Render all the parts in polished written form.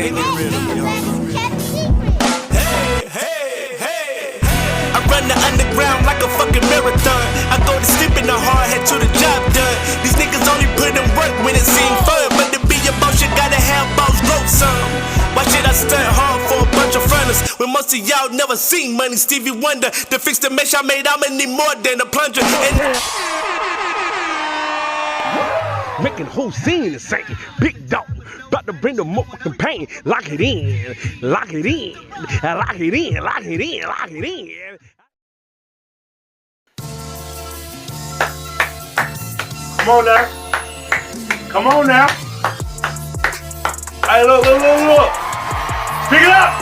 can't get rid of me. Hey, hey, hey, hey. I run the underground like a fucking marathon. I go to sleep in the hard head to the job done. These niggas only put in work when it seems fun. But to be a boss, you gotta have boss growth some. Why should I stunt hard for a bunch of fronters when most of y'all never seen money? Stevie Wonder, to fix the mesh I made, I'ma need more than a plunger. And making whole scene is sinking. Big dog, about to bring the motherfucking pain. Lock it in, lock it in, lock it in, lock it in, lock it in. Come on now. Come on now. Hey, look. Pick it up.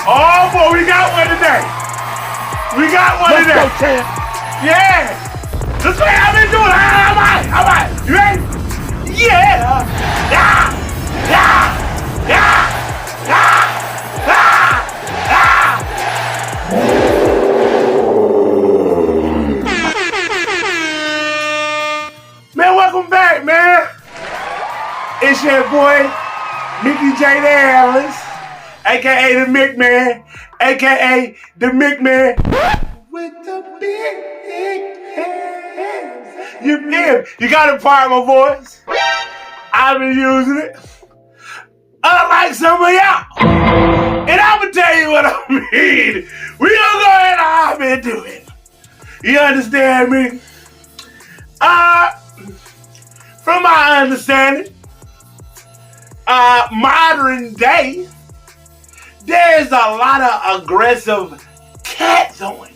Oh, boy, we got one today. We got one today. Let's go, champ. Yeah. That's what I've been doing. All right. You ready? Yeah. Man, welcome back, man. It's your boy, Mickey J. the Alice, a.k.a. the Mick Man, a.k.a. the Mick Man with the big hands. You got to part my voice. I've been using it. Unlike some of y'all. And I'm going to tell you what I mean. We going to go ahead and I've been doing. You understand me? From my understanding, modern day, there's a lot of aggressive cats on.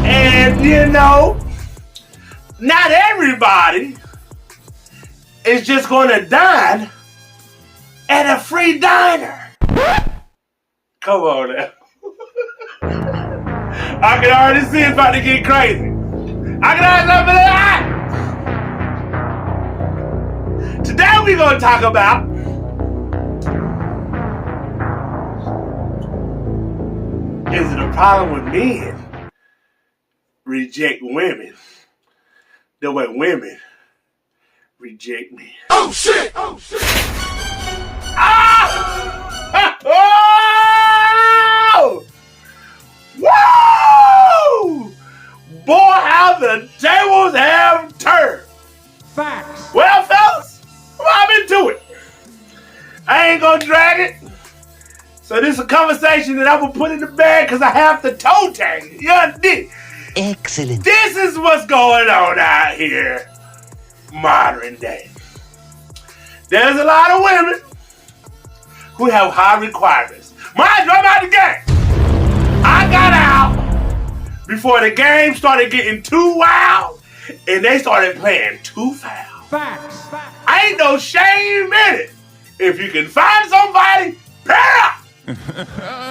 And you know, not everybody is just gonna dine at a free diner. Come on now. I can already see it's about to get crazy. I can already love it. Today we're gonna talk about is it a problem with men reject women the way women reject men? Oh shit! Ah! Oh! Woo! Boy, how the tables have turned. Facts. Well, fellas, I'm into it. I ain't gonna drag it. So this is a conversation that I'm gonna put in the bag because I have to toe tag it. You understand? Excellent. This is what's going on out here, modern day. There's a lot of women who have high requirements. Mind you, I'm out the game. I got out before the game started getting too wild and they started playing too foul. Facts. Ain't no shame in it. If you can find somebody, pair up.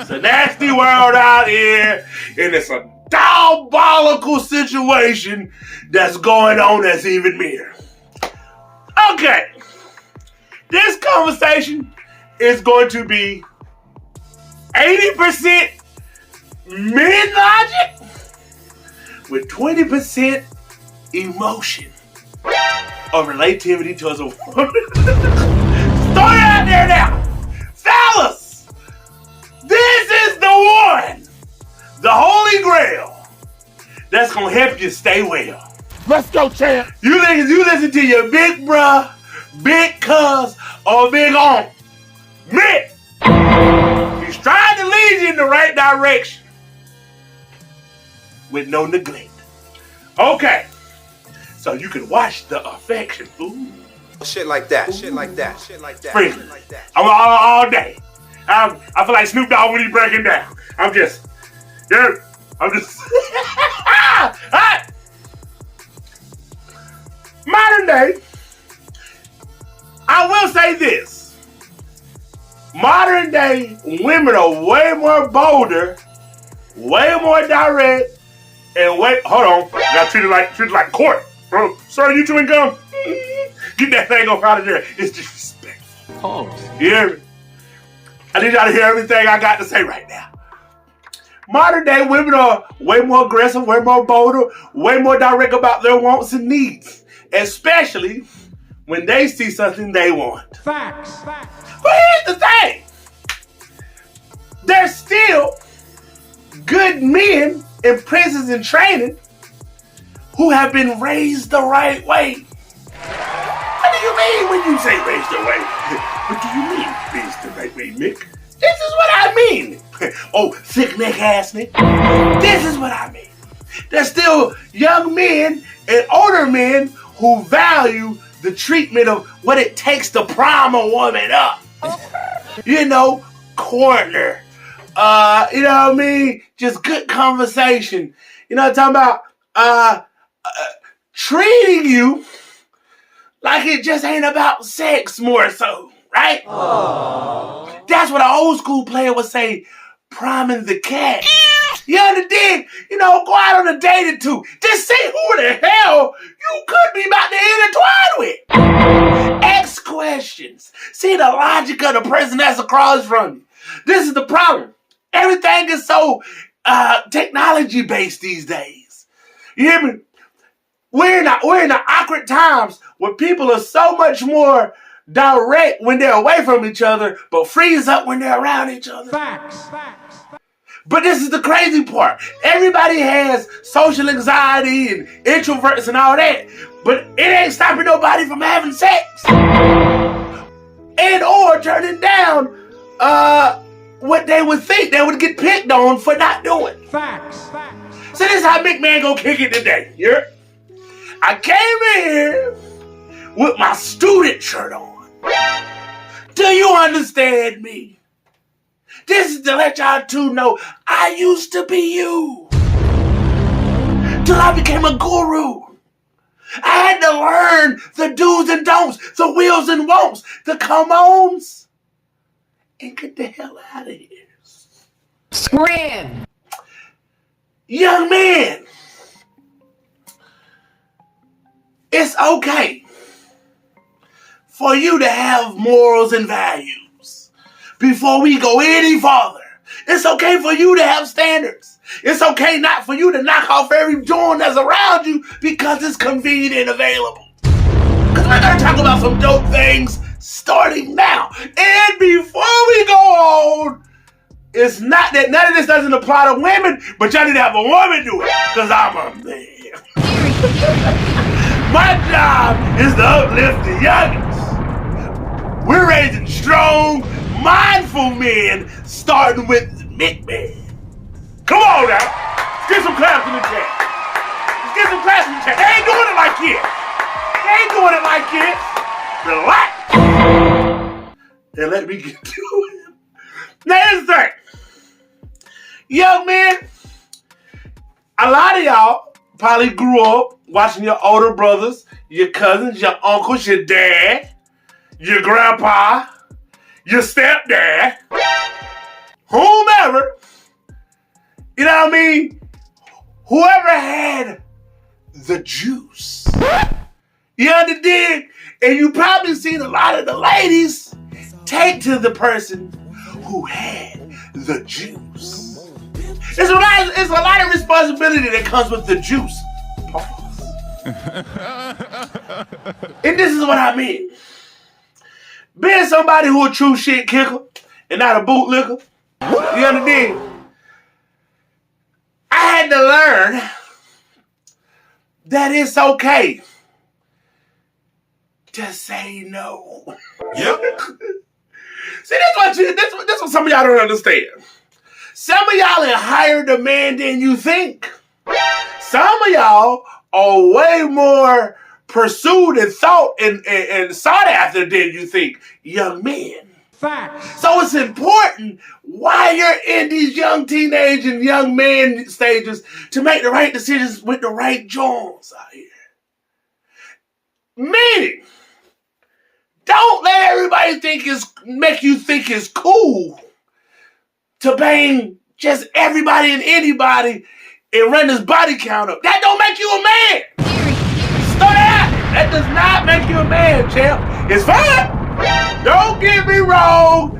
It's a nasty world out here, and it's a diabolical situation that's going on that's even meaner. Okay, this conversation is going to be 80% men logic with 20% emotion or relativity towards a woman. Start out there now. Fellas, this is the one, the holy grail, that's going to help you stay well. Let's go, champ. You niggas, you listen to your big bruh, big cuz, or big aunt. Mick, he's trying to lead you in the right direction with no neglect. Okay, so you can watch the affection. Ooh. Shit like that. Free. I'm all day. I feel like Snoop Dogg when he's breaking down. I'm just. Modern day, I will say this. Modern day women are way more bolder, way more direct, and hold on. Got treated like court. Bro, sir, you chewing gum? Get that thing off out of there. It's disrespectful. Pause. You hear me? I need y'all to hear everything I got to say right now. Modern day women are way more aggressive, way more bolder, way more direct about their wants and needs. Especially when they see something they want. Facts. But here's the thing. There's still good men in prisons and training who have been raised the right way. What do you mean when you say raised the right way? What do you mean raised the right way, Mick? This is what I mean. Oh, thick neck ass nigga. This is what I mean. There's still young men and older men who value the treatment of what it takes to prime a woman up. You know, corner. You know what I mean? Just good conversation. You know what I'm talking about? Treating you like it just ain't about sex more so, right? Aww. That's what an old school player would say, priming the cat. You understand? You know, go out on a date or two. Just see who the hell you could be about to intertwine with. Ask questions. See the logic of the person that's across from you. This is the problem. Everything is so technology based these days. You hear me? We're in the awkward times where people are so much more direct when they're away from each other, but freeze up when they're around each other. Facts. But this is the crazy part. Everybody has social anxiety and introverts and all that, but it ain't stopping nobody from having sex and or turning down what they would think they would get picked on for not doing. Facts. So this is how Big Man gonna kick it today. Yeah. I came in here with my student shirt on. Do you understand me? This is to let y'all two know I used to be you. Till I became a guru. I had to learn the do's and don'ts, the wills and won'ts, the come-ons, and get the hell out of here. Scram! Young man, it's okay for you to have morals and values. Before we go any farther, it's okay for you to have standards. It's okay not for you to knock off every joint that's around you because it's convenient and available. Because we're going to talk about some dope things starting now. And before we go on, it's not that none of this doesn't apply to women, but y'all need to have a woman do it because I'm a man. My job is to uplift the youngins. We're raising strong, mindful men, starting with the Mick Man. Come on now. Let's get some claps in the chat. Let's get some claps in the chat. They ain't doing it like this. They ain't doing it like this. Relax. And let me get to it. Now here's the thing. Young men, a lot of y'all probably grew up watching your older brothers, your cousins, your uncles, your dad, your grandpa, your stepdad, whomever, you know what I mean? Whoever had the juice. You understand? And you probably seen a lot of the ladies take to the person who had the juice. It's a lot of responsibility that comes with the juice. Pause. And this is what I mean. Being somebody who a true shit kicker and not a bootlicker, you understand? I had to learn that it's okay to say no. Yep. See, that's what some of y'all don't understand. Some of y'all in higher demand than you think. Some of y'all are way more pursued and thought and sought after than you think, young men. Fact. So it's important while you're in these young teenage and young man stages to make the right decisions with the right Jones out here. Meaning, don't let everybody make you think it's cool to bang just everybody and anybody and run this body count up. That don't make you a man. Start out. That does not make you a man, champ. It's fine. Don't get me wrong.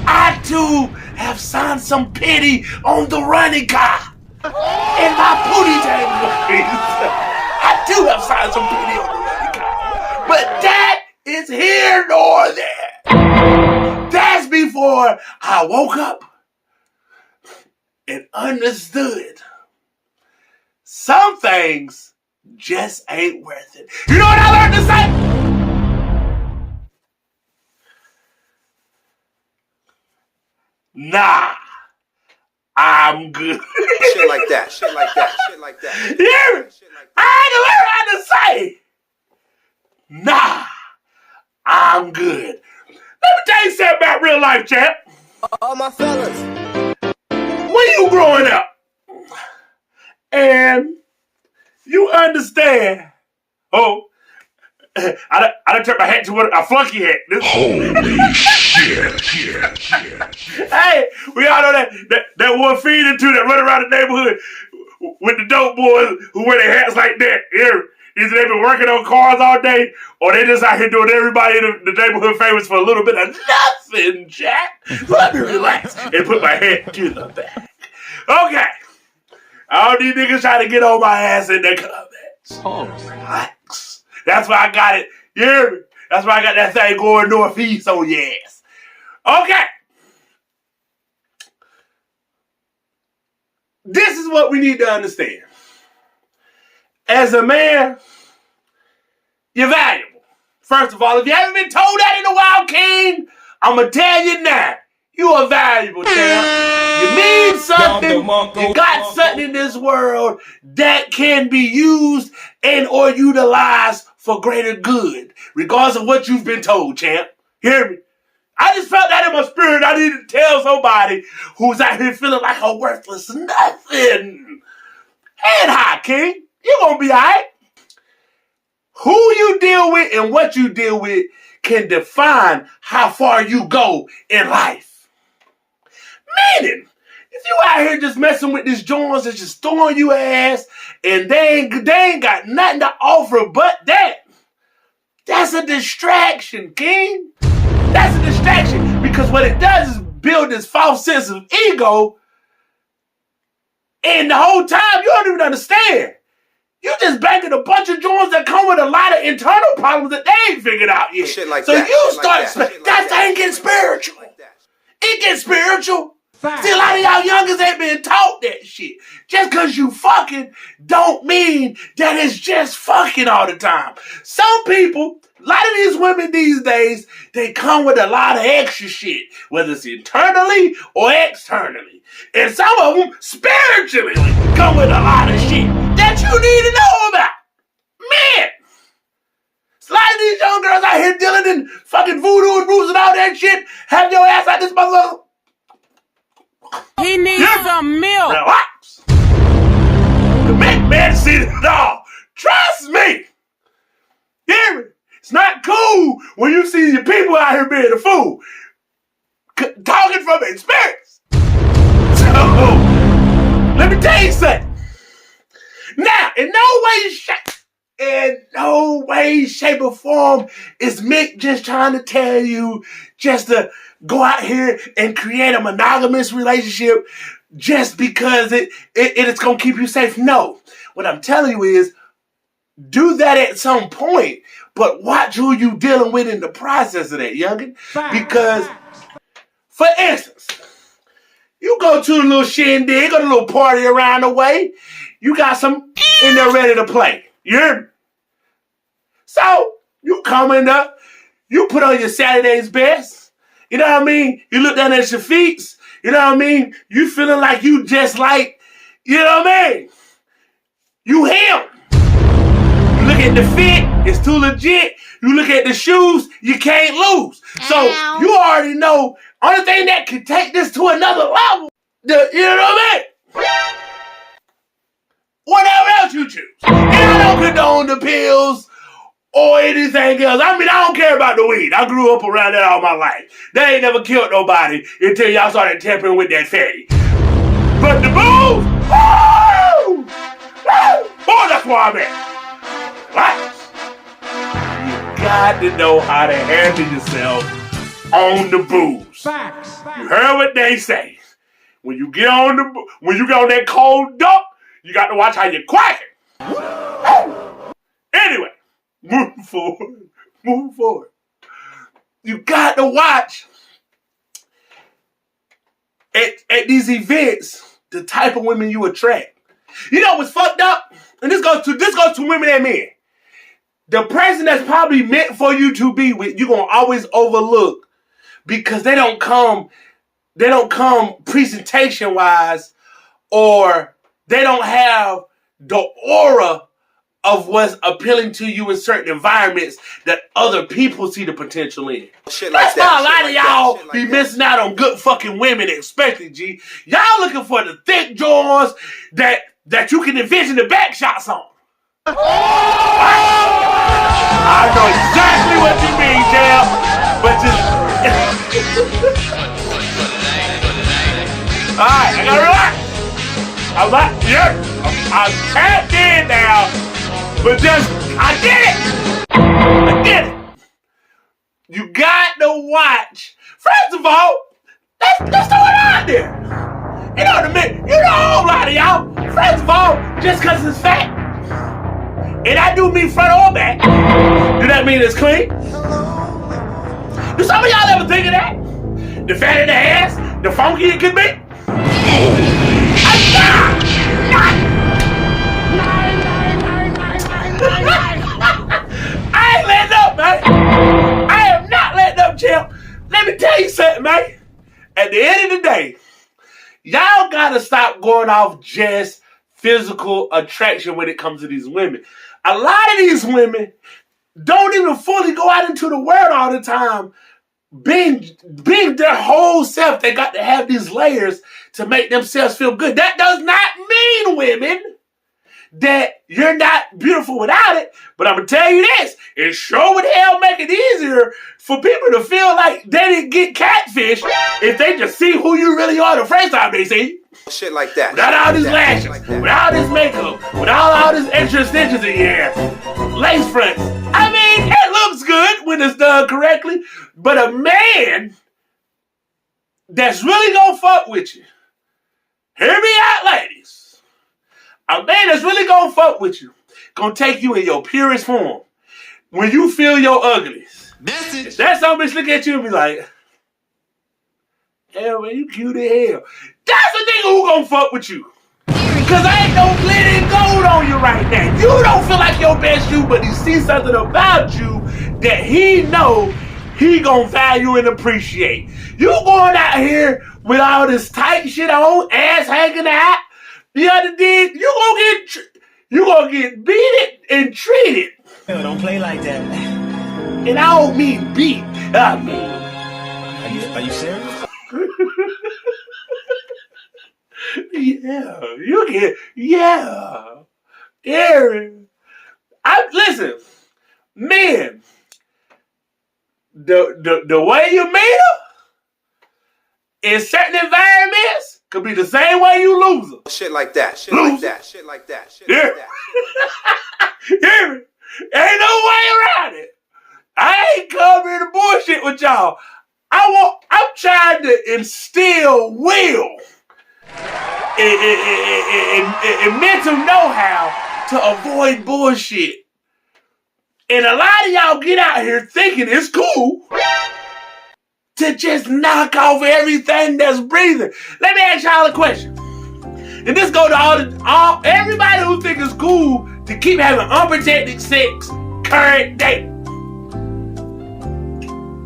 I too have signed some pity on the running car. In my booty tank. I too have signed some pity on the running car. But that is here nor there. before I woke up and understood some things just ain't worth it. You know what I learned to say? Nah, I'm good. Shit like that. You hear me? I had to learn how to say, nah, I'm good. Let me tell you something about real life, champ. All my fellas. When you growing up and you understand, I done turned my hat to a flunky hat. Holy shit. Hey, we all know that one feed into that run around the neighborhood with the dope boys who wear their hats like that. Here, either they've been working on cars all day, or they just out here doing everybody in the neighborhood famous for a little bit of nothing, Jack. Let me relax and put my head to the back. Okay. All these niggas trying to get on my ass in the comments. Relax. That's why I got it. You hear me? That's why I got that thing going northeast on your ass. Okay. This is what we need to understand. As a man, you're valuable. First of all, if you haven't been told that in a while, King, I'm going to tell you now. You are valuable, champ. You mean something. You got something in this world that can be used and or utilized for greater good, regardless of what you've been told, champ. Hear me? I just felt that in my spirit. I needed to tell somebody who's out here feeling like a worthless nothing. Head high, King. You're going to be all right. Who you deal with and what you deal with can define how far you go in life. Meaning, if you out here just messing with these joints that's just throwing you ass and they ain't got nothing to offer but that, that's a distraction, King. That's a distraction because what it does is build this false sense of ego, and the whole time you don't even understand. You just banking a bunch of joints that come with a lot of internal problems that they ain't figured out yet. Shit like so that. You start that thing gets spiritual. It gets spiritual. See, a lot of y'all youngers ain't been taught that shit. Just because you fucking don't mean that it's just fucking all the time. Some people, a lot of these women these days, they come with a lot of extra shit, whether it's internally or externally. And some of them spiritually come with a lot of shit that you need to know about. Man! A lot of these young girls out here dealing in fucking voodoo and roots and all that shit, have your ass out this motherfucker. He needs some milk. Relax. The milk man seen it all. Trust me. Hear me? It's not cool when you see your people out here being a fool. Talking from experience. So, let me tell you something. Now, in no way, shape, or form is Mick just trying to tell you just to go out here and create a monogamous relationship just because it's going to keep you safe. No. What I'm telling you is do that at some point, but watch who you dealing with in the process of that, youngin. Because, for instance, you go to a little shindig or a little party around the way, you got some in there ready to play. You hear me? So, you coming up, you put on your Saturday's best. You know what I mean? You look down at your feet. You know what I mean? You feeling like you just like, you know what I mean? You him. You look at the fit, it's too legit. You look at the shoes, you can't lose. So, you already know, only thing that can take this to another level, you know what I mean? Whatever else you choose. And I don't condone the pills or anything else. I mean, I don't care about the weed. I grew up around that all my life. They ain't never killed nobody until y'all started tampering with that fatty. But the booze, woo! Woo! Boy, that's where I'm at. Right? You got to know how to handle yourself on the booze. You heard what they say. When you get on that cold duck, you got to watch how you're quacking. Anyway, move forward. You got to watch at these events, the type of women you attract. You know what's fucked up? And this goes to women and men. The person that's probably meant for you to be with, you're gonna always overlook because they don't come presentation wise, or they don't have the aura of what's appealing to you in certain environments that other people see the potential in. Shit like That's why a lot of y'all be missing out on good fucking women, especially G. Y'all looking for the thick jaws that you can envision the back shots on. I know exactly what you mean, Jam, but just alright, I gotta relax. I'm tapped in now, but I get it. You got to watch. First of all, let's throw it out there. You know what I mean? You know a whole lot of y'all. First of all, just because it's fat, and I do mean front or back, do that mean it's clean? Do some of y'all ever think of that? The fatter the ass, the funky it could be? I ain't letting up, man. I am not letting up, champ. Let me tell you something, man. At the end of the day, y'all gotta stop going off just physical attraction when it comes to these women. A lot of these women don't even fully go out into the world all the time. Being their whole self, they got to have these layers to make themselves feel good. That does not mean, women, that you're not beautiful without it. But I'm going to tell you this. It sure would hell make it easier for people to feel like they didn't get catfish if they just see who you really are the first time they see you. Shit like that. Without all these lashes, without this makeup, without all this extra stitches in your hair, lace fronts. I mean, it looks good when it's done correctly, but a man that's really gonna fuck with you, hear me out, ladies. A man that's really gonna fuck with you, gonna take you in your purest form. When you feel your uglies. If that some bitch look at you and be like, hell, man, you cute as hell. That's the nigga who gonna fuck with you. Cause I ain't no glitter and gold on you right now. You don't feel like your best you, but he sees something about you that he know he gonna value and appreciate. You going out here with all this tight shit on, ass hanging out. The other day, you gonna get beat and treated. Don't play like that. And I don't mean beat. I mean, Are you serious? yeah, you get, yeah, Aaron. Listen, men. The way you meet her in certain environments could be the same way you lose her. Shit like that. Shit like that. Shit like that. Shit like that. Hear me? Ain't no way around it. I ain't coming here to bullshit with y'all. I'm trying to instill will and mental know-how to avoid bullshit. And a lot of y'all get out here thinking it's cool to just knock off everything that's breathing. Let me ask y'all a question. And this go to all everybody who think it's cool to keep having unprotected sex current day.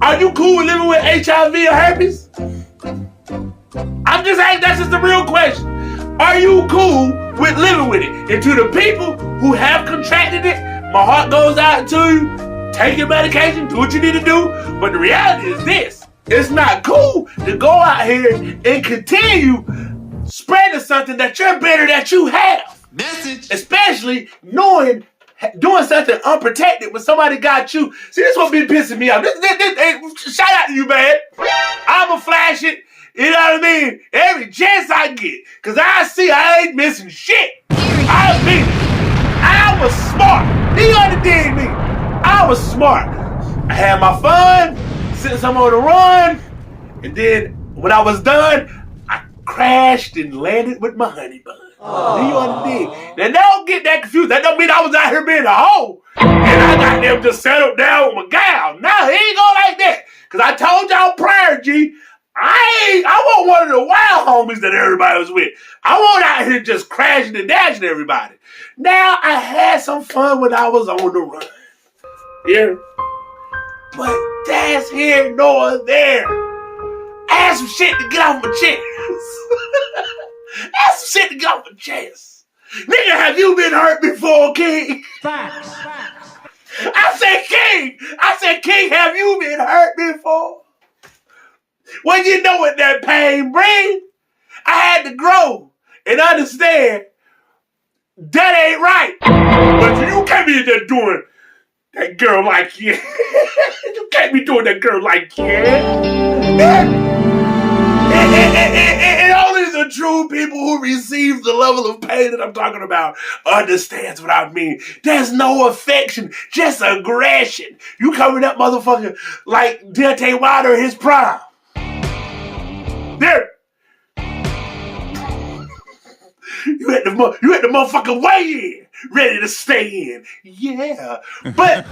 Are you cool with living with HIV or herpes? I'm just asking, that's just the real question. Are you cool with living with it? And to the people who have contracted it, my heart goes out to you. Take your medication, do what you need to do. But the reality is this. It's not cool to go out here and continue spreading something that you're better that you have. Message. Especially doing something unprotected when somebody got you. See, this what be pissing me off. Shout out to you, man. I'ma flash it, you know what I mean? Every chance I get. Cause I ain't missing shit. I was smart. You understand me? I was smart. I had my fun, since I'm on the run, and then when I was done, I crashed and landed with my honey bun. Do you understand? Now don't get that confused. That don't mean I was out here being a hoe. And I got them just settled down with my gal. No, he ain't go like that. Cause I told y'all prior, G, I want one of the wild homies that everybody was with. I want out here just crashing and dashing everybody. Now, I had some fun when I was on the run. Yeah. But that's here nor there. I had some shit to get off my chest. I had some shit to get off my chest. Nigga, have you been hurt before, King? Facts. I said, King, have you been hurt before? Well, you know what that pain brings. I had to grow and understand that ain't right. But you can't be just doing that girl like you. You can't be doing that girl like you. And only the true people who receive the level of pain that I'm talking about understands what I mean. There's no affection, just aggression. You coming up, motherfucker, like Deontay Wilder in his prime. There. You had the motherfucking weigh in, ready to stay in. Yeah. But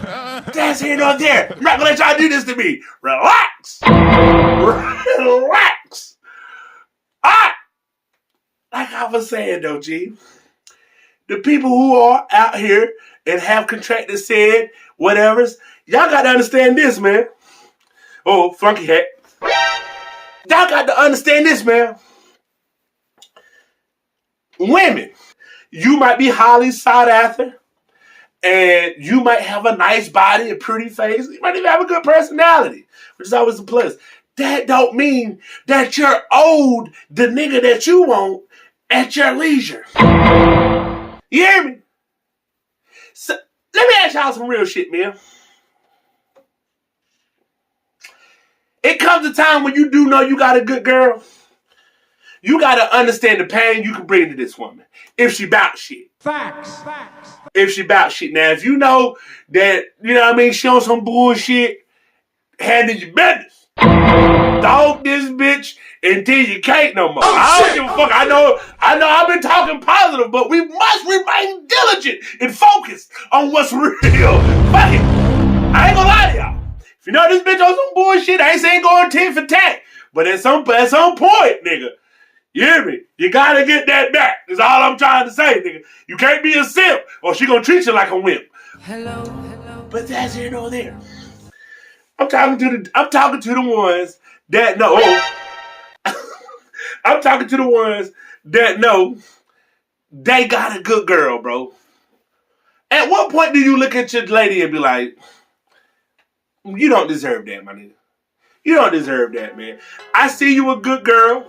that's here nor there. I'm not gonna let y'all do this to me. Relax. Relax. Alright. Like I was saying though, G. The people who are out here and have contracted said whatevers, y'all gotta understand this, man. Oh, flunky hat. Y'all got to understand this, man. Women, you might be highly sought after, and you might have a nice body, a pretty face. You might even have a good personality, which is always a plus. That don't mean that you're owed the nigga that you want at your leisure. You hear me? So, let me ask y'all some real shit, man. It comes a time when you do know you got a good girl. You got to understand the pain you can bring to this woman. If she bout shit. Facts. If she bout shit. Now, if you know that, you know what I mean, she on some bullshit, handle your business. Dog this bitch until you can't no more. I don't give a fuck. I know I've been talking positive, but we must remain diligent and focused on what's real. Fuck it. I ain't gonna lie to y'all. If you know this bitch on some bullshit, I ain't saying going tit for tat. But at some point, nigga, you hear me? You gotta get that back. That's all I'm trying to say, nigga. You can't be a simp or she gonna treat you like a wimp. Hello. But that's here nor there. I'm talking to the ones that know. I'm talking to the ones that know they got a good girl, bro. At what point do you look at your lady and be like, you don't deserve that, my nigga. You don't deserve that, man. I see you a good girl.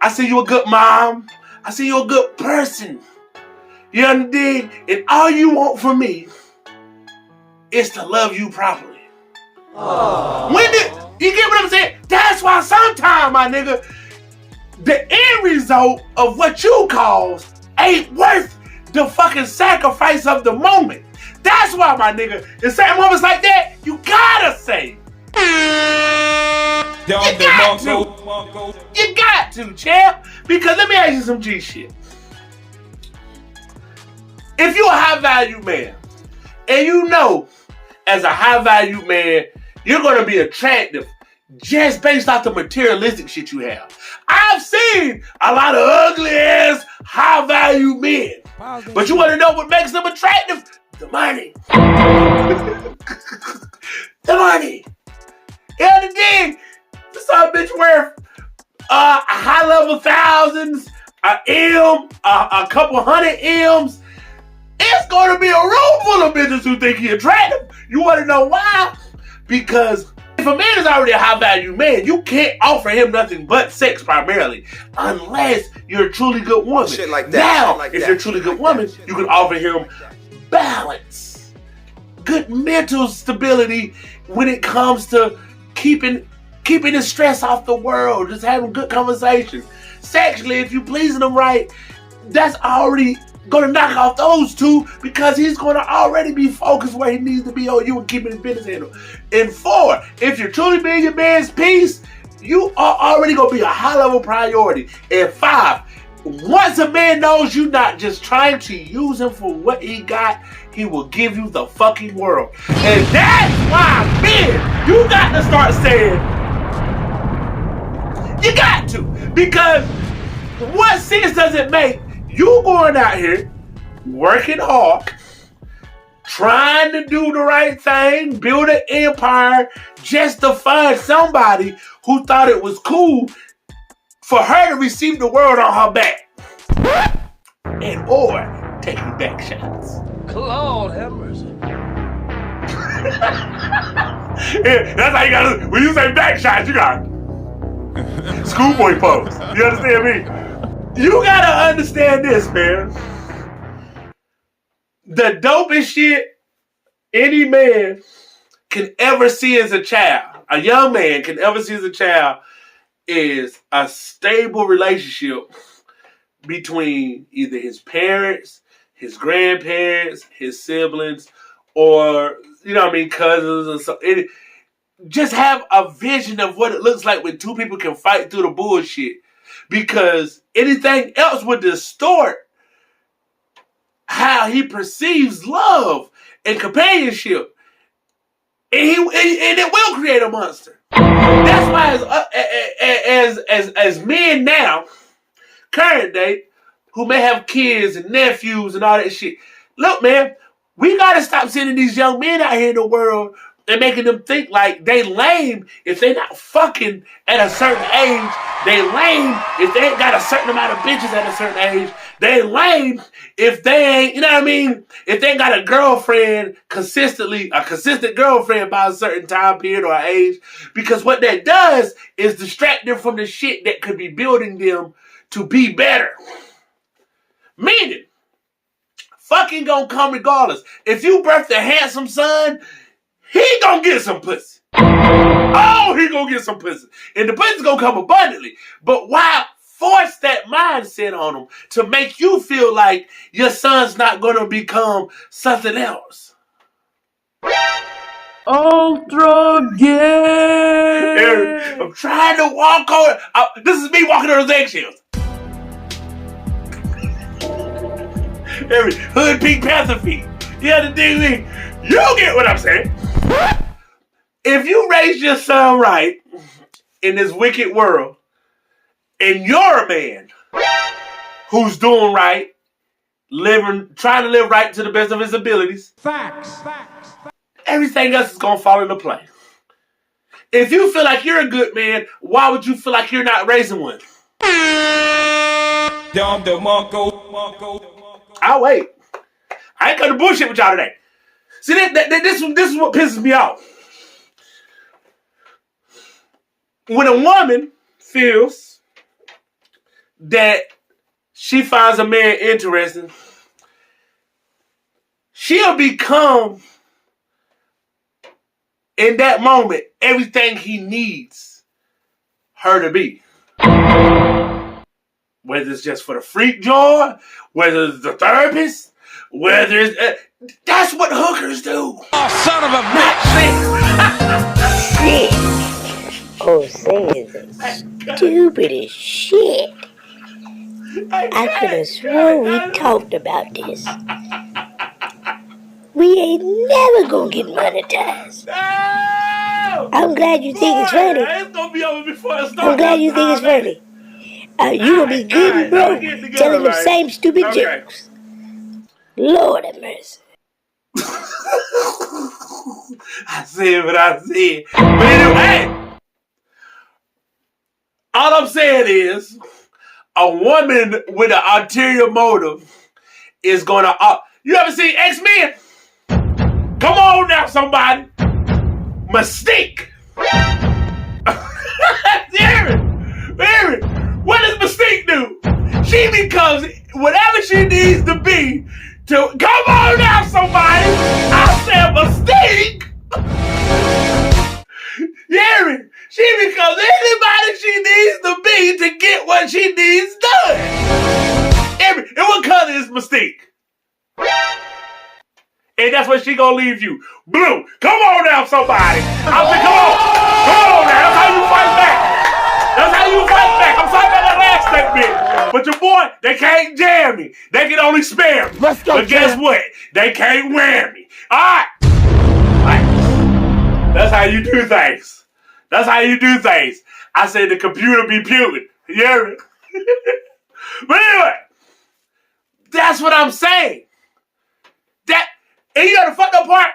I see you a good mom. I see you a good person. You understand? And all you want from me is to love you properly. You get what I'm saying? That's why sometimes, my nigga, the end result of what you cause ain't worth the fucking sacrifice of the moment. That's why, my nigga, in certain moments like that, you gotta say. You got to, champ. Because let me ask you some G shit. If you a high value man, and you know, as a high value man, you're gonna be attractive just based off the materialistic shit you have. I've seen a lot of ugly ass high value men. But you wanna know what makes them attractive? The money. The money. You understand? Some bitch worth a high level thousands, a couple hundred M's. It's gonna be a room full of bitches who think he attractive. You wanna know why? Because if a man is already a high value man, you can't offer him nothing but sex primarily, unless you're a truly good woman. Shit like that. Now, Shit like if that. you're a truly good woman, you can offer him balance, good mental stability when it comes to keeping the stress off the world, just having good conversations. Sexually, if you pleasing him right, that's already gonna knock off those two because he's gonna already be focused where he needs to be on you and keeping his business handle. And 4, if you're truly being your man's peace, you are already gonna be a high level priority. And 5, once a man knows you're not just trying to use him for what he got, he will give you the fucking world. And that's why, men, you got to start saying, You got to. Because what sense does it make you going out here, working hard, trying to do the right thing, build an empire, just to find somebody who thought it was cool for her to receive the world on her back? And or taking back shots. Lord have mercy. Yeah, that's how you gotta, when you say back shots, you got schoolboy pose. You understand me? You gotta understand this, man. The dopest shit any man can ever see as a child, a young man can ever see as a child, is a stable relationship between either his parents, his grandparents, his siblings, or, you know what I mean, cousins or something. Just have a vision of what it looks like when two people can fight through the bullshit. Because anything else would distort how he perceives love and companionship. And it will create a monster. That's why as men now, current day, who may have kids and nephews and all that shit. Look, man, we gotta stop sending these young men out here in the world and making them think like they lame if they not fucking at a certain age. They lame if they ain't got a certain amount of bitches at a certain age. They lame if they ain't, you know what I mean? If they ain't got a girlfriend consistently, a consistent girlfriend by a certain time period or age. Because what that does is distract them from the shit that could be building them to be better. Meaning, fucking gonna come regardless. If you birthed a handsome son, he gonna get some pussy. Oh, he gonna get some pussy. And the pussy's gonna come abundantly. But why force that mindset on him to make you feel like your son's not gonna become something else? Ultra gay. I'm trying to walk on. This is me walking on those eggshells. Every hood Pink Panther feet. You understand me? You get what I'm saying. If you raise your son right in this wicked world, and you're a man who's doing right, trying to live right to the best of his abilities, Facts. everything else is gonna fall into place. If you feel like you're a good man, why would you feel like you're not raising one? I'll wait. I ain't gonna bullshit with y'all today. See, this is what pisses me off. When a woman feels that she finds a man interesting, she'll become, in that moment, everything he needs her to be. Whether it's just for the freak joy, whether it's the therapist, whether it's... that's what hookers do. Oh, son of a bitch! Oh, saying the stupidest shit. I could have sworn we talked about this. We ain't never gonna get monetized. No! I'm glad you think it's funny. It's gonna be over before it starts. I'm glad you think it's funny. You gonna be good and broke telling the same stupid jokes. Lord have mercy. I said what I said. But anyway, all I'm saying is a woman with an ulterior motive is gonna... you ever seen X-Men? Come on now, somebody. Mystique. Mary, what does Mystique do? She becomes whatever she needs to be to... Come on now, somebody. I said Mystique. Mary, she becomes anybody she needs to be to get what she needs done. And what color is Mystique? And that's what she gonna leave you. Blue. Come on now, somebody. I said, come on now. That's how you fight back. I'm sorry about that last statement. But your boy, they can't jam me. They can only spare me. Let's go, but guess what? They can't wear me. All right. That's how you do things. I say the computer be putin'. You hear me? But anyway, that's what I'm saying. And you know the fucked up part?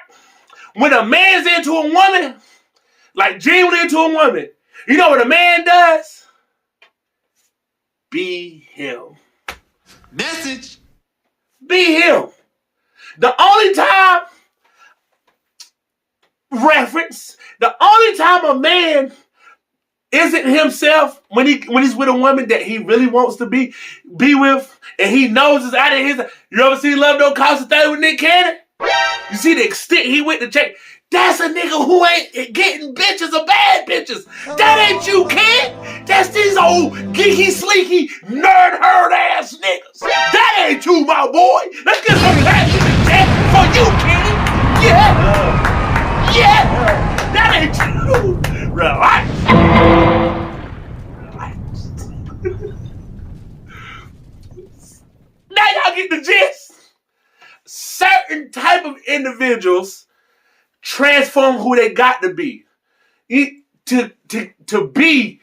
When a man's into a woman, like genuinely into a woman, you know what a man does? Be him. Message. Be him. The only time a man isn't himself when he's with a woman that he really wants to be with, and he knows it's out of his. You ever see Love Don't Cost a Thing with Nick Cannon? You see the extent he went to check. That's a nigga who ain't getting bitches or bad bitches. That ain't you, kid. That's these old geeky, sleeky, nerd herd ass niggas. That ain't you, my boy. Let's get some passion and chat for you, kid. Yeah. That ain't you. Relax. Now y'all get the gist. Certain type of individuals transform who they got to be. To be.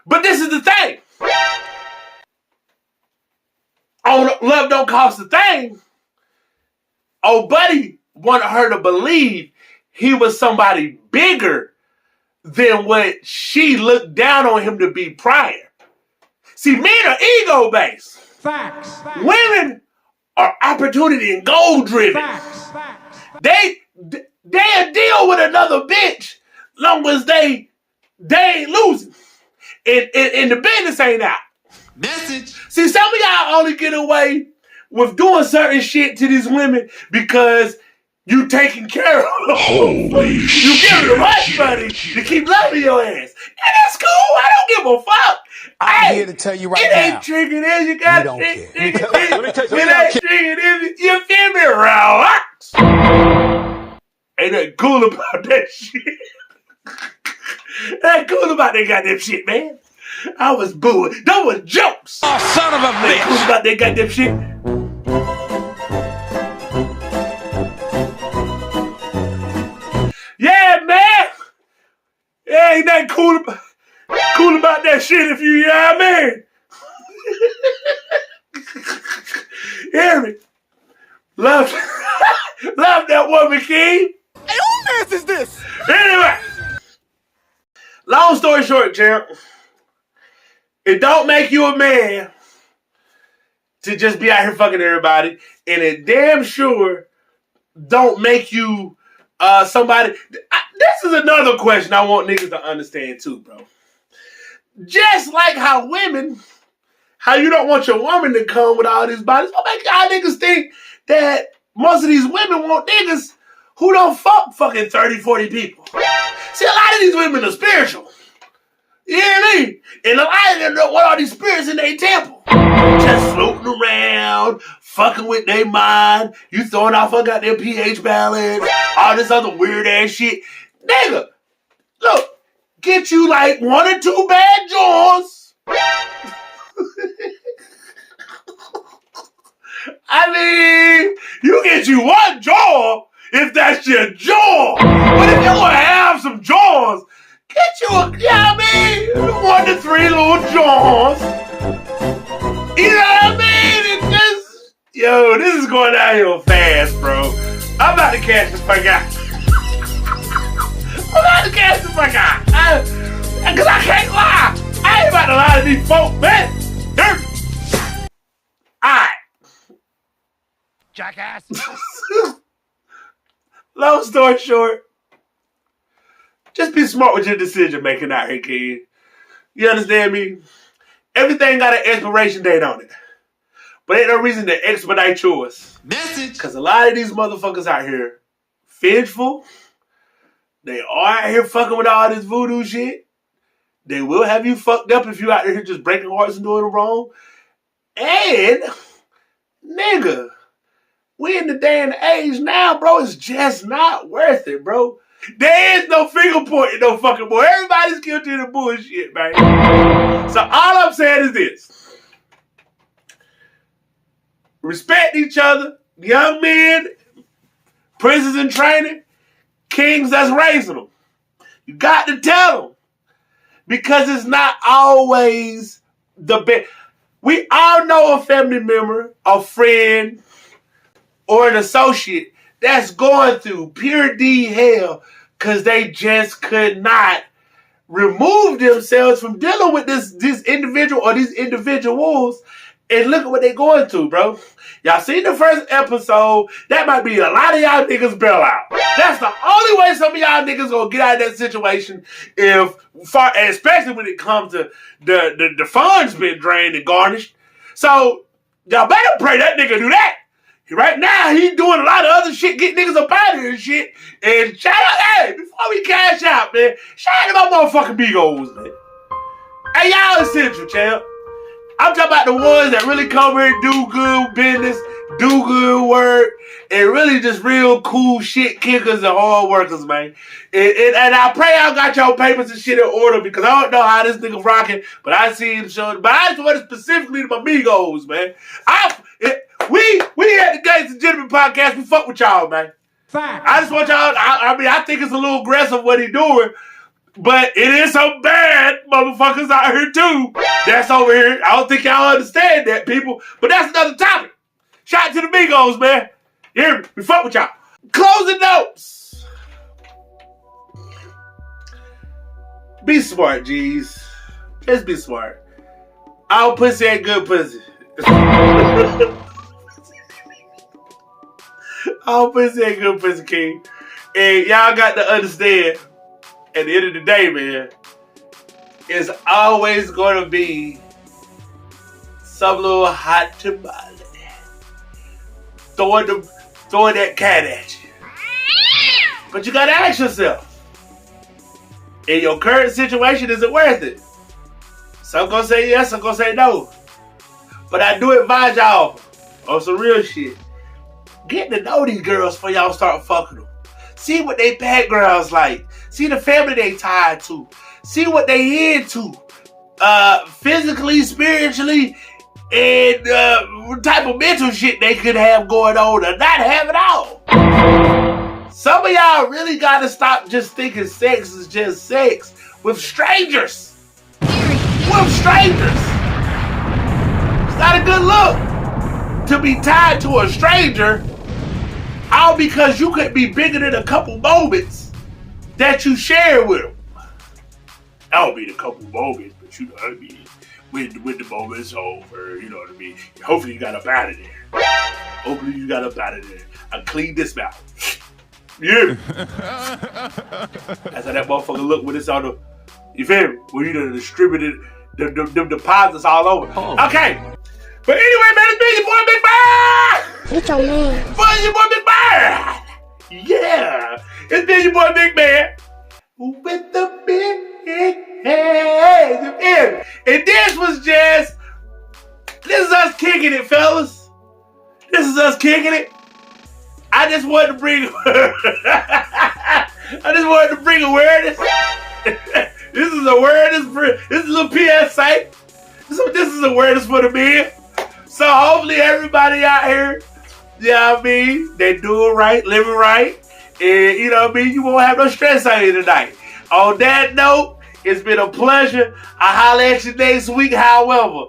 But this is the thing. On Love Don't Cost a Thing, old buddy wanted her to believe he was somebody bigger than what she looked down on him to be prior. See, men are ego-based. Facts. Women are opportunity and goal-driven. They'll deal with another bitch long as they ain't losing. And the business ain't out. Message. See, some of y'all only get away with doing certain shit to these women because you taking care of them. Holy You giving them hush money to keep loving your ass. And that's cool. I don't give a fuck. I'm here to tell you right it now. It ain't tricking this. You got don't it. care. It ain't tricking this. You feel me? Relax. Ain't nothing cool about that shit. Ain't cool about that goddamn shit, man. I was booing. That was jokes. Oh, son of a Ain't cool bitch. about that goddamn shit. Yeah, man. Yeah, ain't nothing cool about that shit if you know what I mean. Hear me? Love that woman, King. Hey, who man's is this? Anyway, long story short, champ, it don't make you a man to just be out here fucking everybody, and it damn sure don't make you somebody. This is another question I want niggas to understand too, bro. Just like how you don't want your woman to come with all these bodies, don't make y'all niggas think that most of these women want niggas who don't fucking 30, 40 people. See, a lot of these women are spiritual. You hear me? And a lot of them don't want all these spirits in their temple. Just floating around, fucking with their mind. You throwing off a goddamn pH balance, all this other weird ass shit. Nigga, look, get you like 1 or 2 bad jaws. I mean, you get you 1 jaw if that's your jaw. But if you want to have some jaws, get you a, you know what I mean? 1 to 3 little jaws. You know what I mean? It just, yo, this is going downhill fast, bro. I'm about to catch the fuck out. Because I can't lie. I ain't about to lie to these folk, man. Alright. Jackass. Long story short, just be smart with your decision making out here, kid. You understand me? Everything got an expiration date on it. But ain't no reason to expedite yours. Message. Because a lot of these motherfuckers out here, vengeful. They are out here fucking with all this voodoo shit. They will have you fucked up if you out here just breaking hearts and doing it wrong. And, nigga, we in the day and age now, bro. It's just not worth it, bro. There is no finger pointing, no fucking boy. Everybody's guilty of the bullshit, man. So all I'm saying is this. Respect each other. Young men, princes in training, kings that's raising them. You got to tell them because it's not always the best. We all know a family member, a friend, or an associate that's going through pure D hell because they just could not remove themselves from dealing with this individual or these individuals, and look at what they're going through, bro. Y'all seen the first episode? That might be a lot of y'all niggas bail out. That's the only way some of y'all niggas gonna get out of that situation, especially when it comes to the funds being drained and garnished. So y'all better pray that nigga do that. Right now, he doing a lot of other shit, getting niggas up out of here and shit. And shout out, hey, before we cash out, man, shout out to my motherfucking Migos, man. Hey, y'all essential, champ. I'm talking about the ones that really come here and do good business, do good work, and really just real cool shit kickers and hard workers, man. And I pray y'all got y'all papers and shit in order, because I don't know how this nigga rocking, but I see him showing. But I just want it specifically to my Migos, man. We at the Gates and Gentlemen podcast, we fuck with y'all, man. Fine. I just want y'all, I think it's a little aggressive what he doing, but it is some bad motherfuckers out here too. That's over here. I don't think y'all understand that, people, but that's another topic. Shout out to the Migos, man. You hear me? We fuck with y'all. Closing notes. Be smart, G's. Just be smart. All pussy ain't good pussy. All pussy ain't good pussy, king. And y'all got to understand, at the end of the day, man, it's always going to be some little hot tamale throwing that cat at you. But you got to ask yourself, in your current situation, is it worth it? Some going to say yes, some going to say no. But I do advise y'all on some real shit. Get to know these girls before y'all start fucking them. See what they background's like. See the family they tied to. See what they into. Physically, spiritually, and what type of mental shit they could have going on or not have it all. Some of y'all really gotta stop just thinking sex is just sex with strangers. With strangers. It's not a good look to be tied to a stranger, all because you could be bigger than a couple moments that you share with them. I don't mean a couple moments, but you know what I mean. When the moment's over, you know what I mean. Hopefully you got up out of there. Hopefully you got up out of there. I cleaned this mouth. Yeah. That's how that motherfucker look when it's on the, you feel me? When you done distributed the deposits all over. Oh. Okay. But anyway, man, it's been your boy Big Bird. It's your man. It's your boy Big Bird. Yeah. It's been your boy Big Man. With the big head. And this is us kicking it, fellas. This is us kicking it. I just wanted to bring awareness. This is awareness. This is a little PSA. This is awareness for the men. So hopefully everybody out here, you know what I mean, they doing right, living right, and you know what I mean, you won't have no stress on you tonight. On that note, it's been a pleasure. I'll holler at you next week, however.